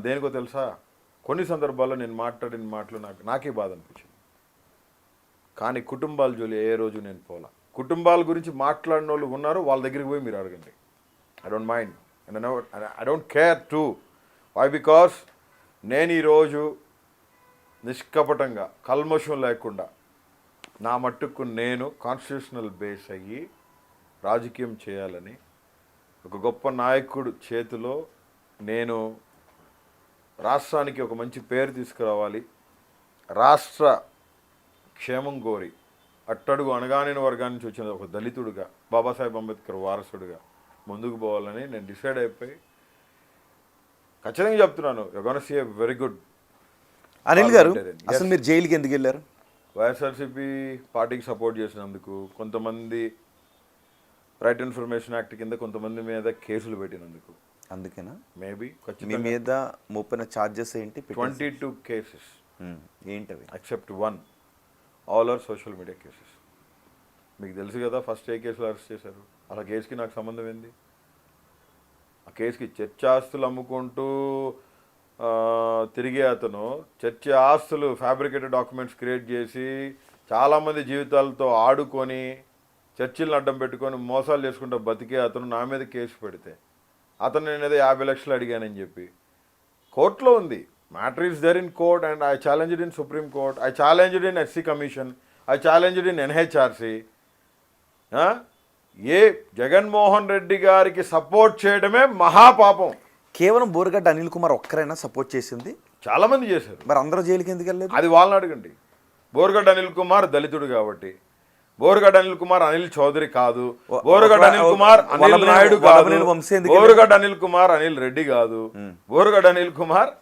దేనికో తెలుసా, కొన్ని సందర్భాల్లో నేను మాట్లాడిన మాటలు నాకే బాధ అనిపించింది. కానీ కుటుంబాల జోలి ఏ రోజు నేను పోలా. కుటుంబాల గురించి మాట్లాడిన వాళ్ళు ఉన్నారు, వాళ్ళ దగ్గరికి పోయి మీరు అడగండి. I don't mind and I don't care to. Why? Because నేను ఈరోజు నిష్కపటంగా కల్మషం లేకుండా నా మట్టుకు నేను కాన్స్టిట్యూషనల్ బేస్ అయ్యి రాజకీయం చేయాలని ఒక గొప్ప నాయకుడు చేతిలో నేను రాష్ట్రానికి ఒక మంచి పేరు తీసుకురావాలి, రాష్ట్ర క్షేమం కోరి అట్టడుగు అణగానిన వర్గాన్ని నుంచి వచ్చిన ఒక దళితుడిగా, బాబాసాహెబ్ అంబేద్కర్ వారసుడిగా ముందుకు పోవాలని నేను డిసైడ్ అయిపోయి ఖచ్చితంగా చెప్తున్నాను. You gonna see a very good. Anil garu, అసలు మీరు జైలుకి ఎందుకు వెళ్ళారు? వైఎస్ఆర్సీపీ పార్టీకి సపోర్ట్ చేసినందుకు, కొంతమంది రైట్ ఇన్ఫర్మేషన్ యాక్ట్ కింద కొంతమంది మీద కేసులు పెట్టినందుకు. అందుకేనా? మేబీ. మీ మీద మోపిన ఛార్జెస్ ఏంటి? 22 కేసెస్. ఏంటవి? Except 1, all are social media cases. మీకు తెలుసు కదా ఫస్ట్ ఏ కేసులో అరెస్ట్ చేశారు. అలా కేసుకి నాకు సంబంధం ఏంది? ఆ కేసుకి చర్చ ఆస్తులు అమ్ముకుంటూ తిరిగే అతను చర్చ ఆస్తులు ఫ్యాబ్రికేటెడ్ డాక్యుమెంట్స్ క్రియేట్ చేసి చాలామంది జీవితాలతో ఆడుకొని చర్చిలను అడ్డం పెట్టుకొని మోసాలు చేసుకుంటూ బతికే అతను నా మీద కేసు పెడితే అతను నేనేదో 50 లక్షలు అడిగానని చెప్పి కోర్టులో ఉంది. Matter is there in court and I challenged in Supreme Court, I challenged in SC commission, I challenged in NHRC. ఏ జగన్మోహన్ రెడ్డి గారికి సపోర్ట్ చేయడమే మహాపాపం. కేవలం బోరుగడ్డ అనిల్ కుమార్ ఒక్కరైనా సపోర్ట్ చేసింది? చాలామంది చేశారు. మరి అందరూ జైలుకి ఎందుకు వెళ్ళలేదు? అది వాళ్ళని అడగండి. బోరుగడ్డ అనిల్ కుమార్ దళితుడు కాబట్టి, బోరుగడ్డ అనిల్ కుమార్ అనిల్ చౌదరి కాదు, బోరుగడ్డ అనిల్ కుమార్ అనిల్ నాయుడు కాదు, బోరుగడ్డ అనిల్ కుమార్ అనిల్ రెడ్డి కాదు, బోరుగడ్డ అనిల్ కుమార్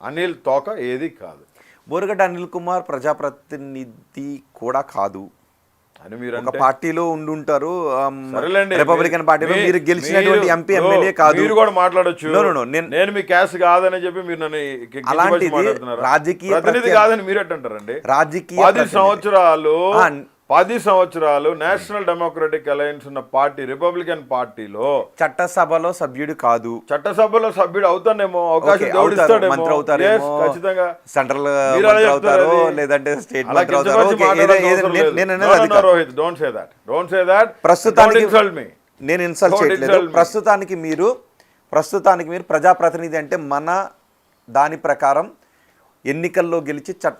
అనిల్ తోక ఏది కాదు. బోరుగడ్డ అనిల్ కుమార్ ప్రజాప్రతినిధి కూడా కాదు అని మీరు ఒక పార్టీలో ఉండుంటారు, రిపబ్లికన్ పార్టీలో. మీరు గెలిచినటువంటి ఎంపీ ఎమ్మెల్యే కాదు. మీరు కూడా మాట్లాడొచ్చు. నేను మీ క్యాస్ట్ కాదని చెప్పి మీరు నన్ను రాజకీయ ప్రతినిధి కాదని మీరు ఎట్టంటారండి? రాజకీయ 10 సంవత్సరాలు నేషనల్ డెమోక్రటిక్ అలయన్స్ ఉన్న పార్టీ రిపబ్లికన్ పార్టీలో చట్టసభలో సభ్యుడు కాదు. చట్టసభలో సభ్యుడు అవుతానేమో, అవకాశం దేవుడిస్తాడేమో, మంత్రి అవుతారేమో, ఖచ్చితంగా సెంట్రల్ మంత్రి అవుతారు, లేదంటే స్టేట్ మంత్రి అవుతారు. Rohit, don't say that. ప్రస్తుతానికి నేను ఇన్సల్ట్ చేయట్లేదు. ప్రస్తుతానికి మీరు ప్రజాప్రతినిధి అంటే మన దాని ప్రకారం ఎన్నికల్లో గెలిచి